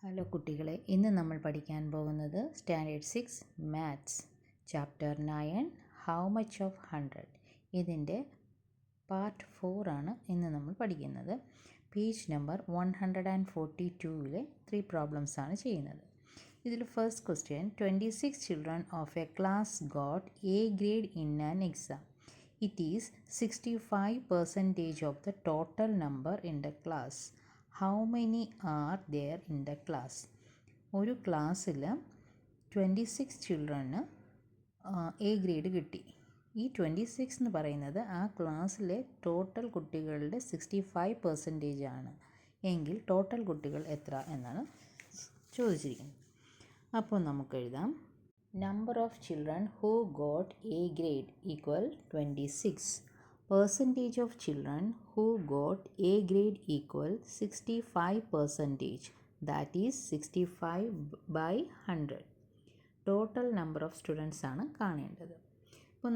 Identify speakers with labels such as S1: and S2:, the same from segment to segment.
S1: Hello കുട്ടികളെ, ഇന്ന് നമ്മൾ പഠിക്കാൻ പോകുന്നത് standard 6 maths chapter 9 how much of 100. ഇതിൻ്റെ പാർട്ട് 4 ആണ് ഇന്ന് നമ്മൾ പഠിക്കുന്നത്. പേജ് നമ്പർ 142-ലെ 3 പ്രോബ്ലംസ് ആണ് ചെയ്യുന്നത്. ഇതിൽ first question, 26 children of a class got A grade in an exam. It is 65% of the total number in the class. How many are there in the class? ഒരു ക്ലാസ്സിൽ 26 ചിൽഡ്രന് A grade കിട്ടി. ഈ 26 എന്ന് പറയുന്നത് ആ ക്ലാസ്സിലെ ടോട്ടൽ കുട്ടികളുടെ 65% ആണ്. എങ്കിൽ ടോട്ടൽ കുട്ടികൾ എത്ര എന്നാണ് ചോദിച്ചിരിക്കുന്നത്. അപ്പോൾ നമുക്ക് എഴുതാം, number of children who got A grade equal 26. Percentage of children who got A grade equal 65%, that is 65/100. Total number of students ആണ് കാണേണ്ടത്. അപ്പോൾ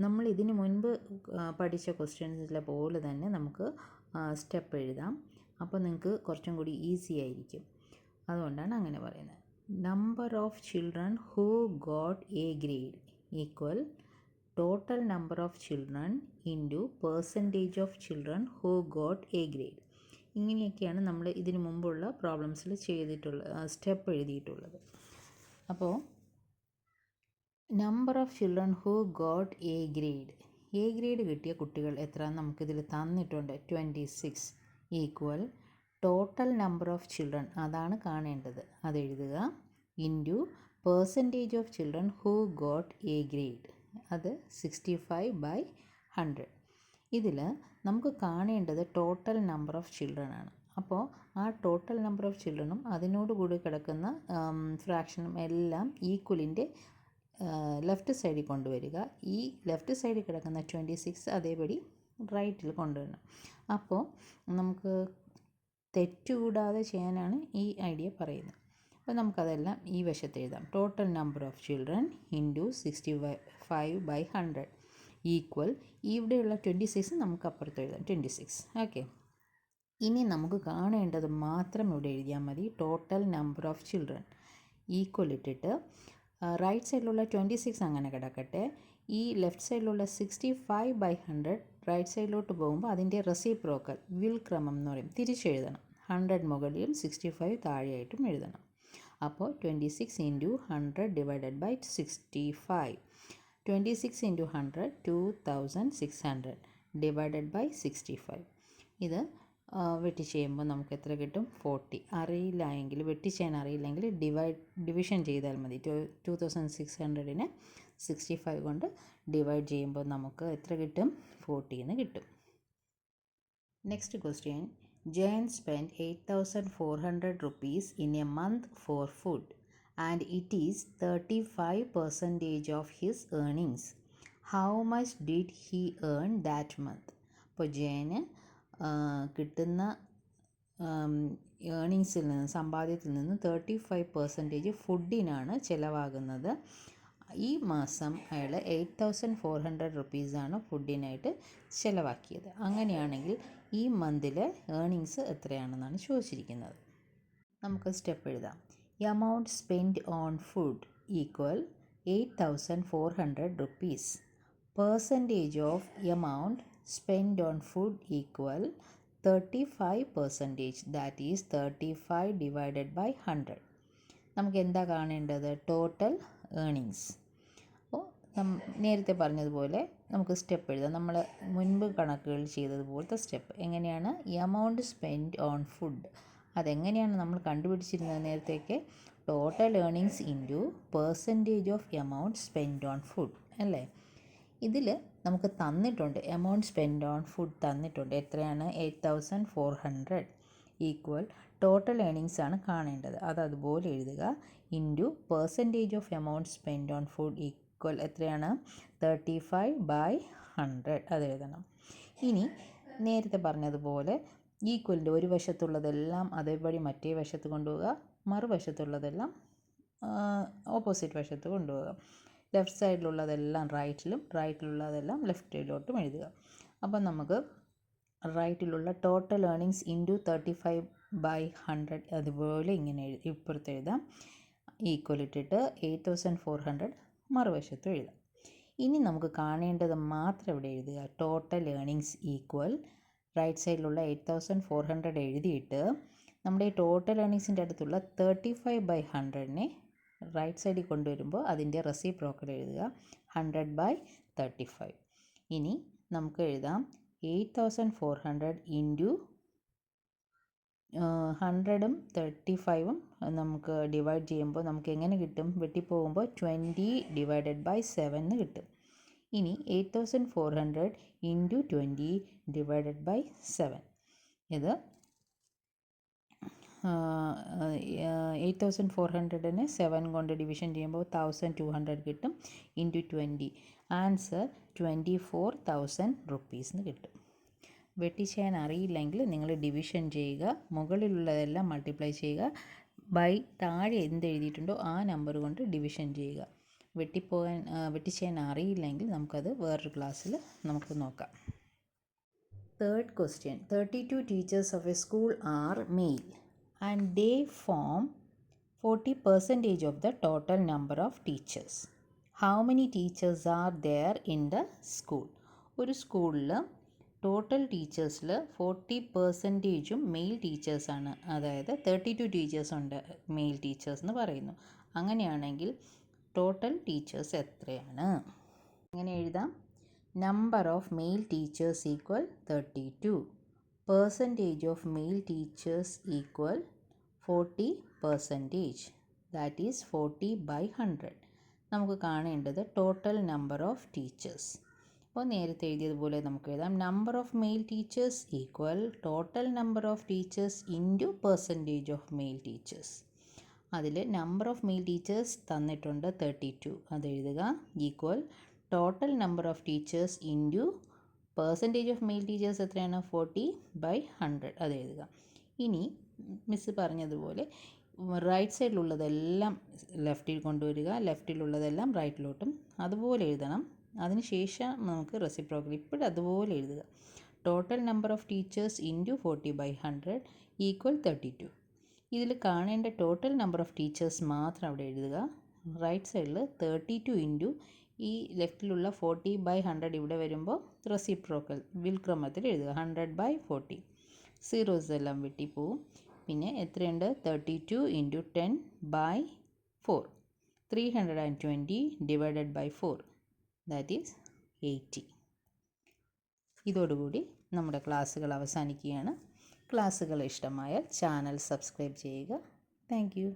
S1: നമ്മൾ ഇതിന് മുൻപ് പഠിച്ച ക്വസ്റ്റ്യൻസിലെ പോലെ തന്നെ നമുക്ക് സ്റ്റെപ്പ് എഴുതാം. അപ്പോൾ നിങ്ങൾക്ക് കുറച്ചും കൂടി ഈസി ആയിരിക്കും. അതുകൊണ്ടാണ് അങ്ങനെ പറയുന്നത്. Number of children who got A grade equal total number of children into percentage of children who got A grade. ഇങ്ങനെയൊക്കെയാണ് നമ്മൾ ഇതിനു മുമ്പുള്ള പ്രോബ്ലംസിൽ സ്റ്റെപ്പ് എഴുതിയിട്ടുള്ളത്. അപ്പോൾ number of children who got A grade കിട്ടിയ കുട്ടികൾ എത്ര നമുക്കിതിൽ തന്നിട്ടുണ്ട്, 26 equal total number of children, അതാണ് കാണേണ്ടത്, അതെഴുതുക, into percentage of children who got A grade, അത് 65/100. ഇതിൽ നമുക്ക് കാണേണ്ടത് ടോട്ടൽ നമ്പർ ഓഫ് ചിൽഡ്രൻ ആണ്. അപ്പോൾ ആ ടോട്ടൽ നമ്പർ ഓഫ് ചിൽഡ്രനും അതിനോടുകൂടി കിടക്കുന്ന ഫ്രാക്ഷനും എല്ലാം ഈക്വലിൻ്റെ ലെഫ്റ്റ് സൈഡിൽ കൊണ്ടുവരിക. ഈ ലെഫ്റ്റ് സൈഡിൽ കിടക്കുന്ന 26 അതേപടി റൈറ്റിൽ കൊണ്ടുവരണം. അപ്പോൾ നമുക്ക് തെറ്റുകൂടാതെ ചെയ്യാനാണ് ഈ ഐഡിയ പറയുന്നത്. അപ്പോൾ നമുക്കതെല്ലാം ഈ വശത്ത് എഴുതാം. Total number of children into 65/100 equal, ഇവിടെയുള്ള 26 നമുക്ക് അപ്പുറത്ത് എഴുതാം, 26. ഓക്കെ, ഇനി നമുക്ക് കാണേണ്ടത് മാത്രം ഇവിടെ എഴുതിയാൽ മതി. Total number of children equal ഇട്ടിട്ട് റൈറ്റ് സൈഡിലുള്ള 26 അങ്ങനെ കിടക്കട്ടെ. ഈ ലെഫ്റ്റ് സൈഡിലുള്ള 65/100 റൈറ്റ് സൈഡിലോട്ട് പോകുമ്പോൾ അതിൻ്റെ റെസിപ്രോക്കൽ വിൽക്രമം എന്ന് പറയും, തിരിച്ചെഴുതണം. 100 മുകളിലും 65 താഴെയായിട്ടും എഴുതണം. അപ്പോൾ 26 into 100 divided by 65. 26 into 100 2600 divided by 65. ഇത് വെട്ടിച്ചെയ്യുമ്പോൾ നമുക്ക് എത്ര കിട്ടും, 40. വെട്ടിച്ചെയ്യാൻ അറിയില്ലെങ്കിൽ ഡിവിഷൻ ചെയ്താൽ മതി. 2600നെ 65 കൊണ്ട് ഡിവൈഡ് ചെയ്യുമ്പോൾ നമുക്ക് എത്ര കിട്ടും, 40 എന്ന് കിട്ടും. Next question, Jain spent 8,400 rupees in a month for food and it is 35% of his earnings. How much did he earn that month? അപ്പോൾ ജയന് കിട്ടുന്ന ഏർണിങ്സിൽ നിന്ന്, സമ്പാദ്യത്തിൽ നിന്ന് 35% ഫുഡിനാണ് ചിലവാകുന്നത്. ഈ മാസം അയാൾ 8,400 റുപ്പീസാണ് ഫുഡിനായിട്ട് ചിലവാക്കിയത്. അങ്ങനെയാണെങ്കിൽ ഈ മന്തിലെ ഏർണിങ്സ് എത്രയാണെന്നാണ് ചോദിച്ചിരിക്കുന്നത്. നമുക്ക് സ്റ്റെപ്പ് എഴുതാം. Amount spend on food equal 8,400 rupees. Percentage of amount spend on food equal 35%, that is 35 divided by 100. നമുക്ക് എന്താ കാണേണ്ടത്, ടോട്ടൽ ഏർണിങ്സ്. അപ്പോൾ നേരത്തെ പറഞ്ഞതുപോലെ നമുക്ക് സ്റ്റെപ്പ് എഴുതാം. നമ്മൾ മുൻപ് കണക്കുകൾ ചെയ്തതുപോലത്തെ സ്റ്റെപ്പ്. എങ്ങനെയാണ്, എമൗണ്ട് സ്പെൻഡ് ഓൺ ഫുഡ്, അതെങ്ങനെയാണ് നമ്മൾ കണ്ടുപിടിച്ചിരുന്നത് നേരത്തേക്ക്, total earnings into percentage of amount spend on food അല്ലേ. ഇതിൽ നമുക്ക് തന്നിട്ടുണ്ട്, എമൗണ്ട് സ്പെൻഡ് ഓൺ ഫുഡ് തന്നിട്ടുണ്ട്. എത്രയാണ്, 8,400 ഈക്വൽ ടോട്ടൽ ഏർണിങ്സ് ആണ് കാണേണ്ടത്, അതുപോലെ എഴുതുക, into percentage of amount spend on food equal എത്രയാണ്, 35/100, അത് എഴുതണം. ഇനി നേരത്തെ പറഞ്ഞതുപോലെ ഈക്വലിൻ്റെ ഒരു വശത്തുള്ളതെല്ലാം അതേപടി മറ്റേ വശത്ത് കൊണ്ടുപോവുക, മറുവശത്തുള്ളതെല്ലാം ഓപ്പോസിറ്റ് വശത്ത് കൊണ്ടുപോവുക. ലെഫ്റ്റ് സൈഡിലുള്ളതെല്ലാം റൈറ്റിലുള്ളതെല്ലാം ലെഫ്റ്റിലോട്ടും എഴുതുക. അപ്പം നമുക്ക് റൈറ്റിലുള്ള ടോട്ടൽ ഏർണിങ്സ് ഇൻറ്റു 35 ബൈ 100 അതുപോലെ ഇങ്ങനെ ഇപ്പുറത്ത് എഴുതാം. ഈക്വൽ ഇട്ടിട്ട് 8400 മറുവശത്തും എഴുതാം. ഇനി നമുക്ക് കാണേണ്ടത് മാത്രം ഇവിടെ എഴുതുക. ടോട്ടൽ ഏർണിങ്സ് ഈക്വൽ റൈറ്റ് സൈഡിലുള്ള 8400 എഴുതിയിട്ട് നമ്മുടെ ഈ ടോട്ടൽ ഏർണിങ്സിൻ്റെ അടുത്തുള്ള 35/100നെ റൈറ്റ് സൈഡിൽ കൊണ്ടുവരുമ്പോൾ അതിൻ്റെ റെസിപ്രോക്കൽ എഴുതുക 100/35. ഇനി നമുക്ക് എഴുതാം 8400 ഇൻറ്റു 100ഉം 35ഉം നമുക്ക് ഡിവൈഡ് ചെയ്യുമ്പോൾ നമുക്ക് എങ്ങനെ കിട്ടും? വെട്ടിപ്പോകുമ്പോൾ 20/7 എന്ന് കിട്ടും. ഇനി 8400 ഇൻറ്റു 20/7 ഇത് 8400നെ 7 കൊണ്ട് ഡിവിഷൻ ചെയ്യുമ്പോൾ 1200 കിട്ടും. ഇൻറ്റു 20 ആൻസർ 24,000 റുപ്പീസ് എന്ന് കിട്ടും. വെട്ടിച്ചെയ്യാൻ അറിയില്ലെങ്കിൽ നിങ്ങൾ ഡിവിഷൻ ചെയ്യുക, മുകളിലുള്ളതെല്ലാം മൾട്ടിപ്ലൈ ചെയ്യുക, ബൈ താഴെ എന്ത് എഴുതിയിട്ടുണ്ടോ ആ നമ്പർ കൊണ്ട് ഡിവിഷൻ ചെയ്യുക. വെട്ടിച്ചെയ്യാൻ അറിയില്ലെങ്കിൽ നമുക്കത് വേറൊരു ക്ലാസ്സിൽ നമുക്ക് നോക്കാം. Third question. 32 teachers of a school are male and they form 40% of the total number of teachers. How many teachers are there in the school? ഒരു സ്കൂളിൽ ടോട്ടൽ ടീച്ചേഴ്സിൽ 40%ഉം മെയിൽ ടീച്ചേഴ്സാണ്. അതായത് 32 ടീച്ചേഴ്സ് ഉണ്ട്, മെയിൽ ടീച്ചേഴ്സ് എന്ന് പറയുന്നു. അങ്ങനെയാണെങ്കിൽ ടോട്ടൽ ടീച്ചേഴ്സ് എത്രയാണ്? എങ്ങനെ എഴുതാം? Number of male teachers equal 32. Percentage of male teachers equal 40%. That is 40/100. നമുക്ക് കാണേണ്ടത് ടോട്ടൽ നമ്പർ ഓഫ് ടീച്ചേഴ്സ്. അപ്പോൾ നേരത്തെ എഴുതിയതുപോലെ നമുക്ക് എഴുതാം number of male teachers equal total number of teachers into percentage of male teachers. അതിൽ നമ്പർ ഓഫ് മെയിൽ ടീച്ചേഴ്സ് തന്നിട്ടുണ്ട് 32, അത് എഴുതുക. Equal total number of teachers into percentage of male teachers എത്രയാണ്? 40/100, അത് എഴുതുക. ഇനി മിസ്സ് പറഞ്ഞതുപോലെ റൈറ്റ് സൈഡിലുള്ളതെല്ലാം ലെഫ്റ്റിൽ കൊണ്ടുവരിക, ലെഫ്റ്റിലുള്ളതെല്ലാം റൈറ്റിലോട്ടും അതുപോലെ എഴുതണം. അതിനുശേഷം നമുക്ക് റെസിപ്രോക്കൽ ഇപ്പോഴും അതുപോലെ എഴുതുക. Total number of teachers into 40/100 equal 32. ഇതിൽ കാണേണ്ട ടോട്ടൽ നമ്പർ ഓഫ് ടീച്ചേഴ്സ് മാത്രം അവിടെ എഴുതുക. റൈറ്റ് സൈഡിൽ 32 ഇൻറ്റു ഈ ലെഫ്റ്റിലുള്ള 40/100 ഇവിടെ വരുമ്പോൾ റെസിപ്രോക്കൽ വിൽക്രമത്തിൽ എഴുതുക 100/40. സീറോസ് എല്ലാം വെട്ടിപ്പോവും. പിന്നെ എത്രയുണ്ട്? 32 into 10/4, 320 divided by 4, that is 80. ഇതോടുകൂടി നമ്മുടെ ക്ലാസ്സുകൾ അവസാനിക്കുകയാണ്. ക്ലാസ്സുകൾ ഇഷ്ടമായാൽ ചാനൽ സബ്സ്ക്രൈബ് ചെയ്യുക. Thank U.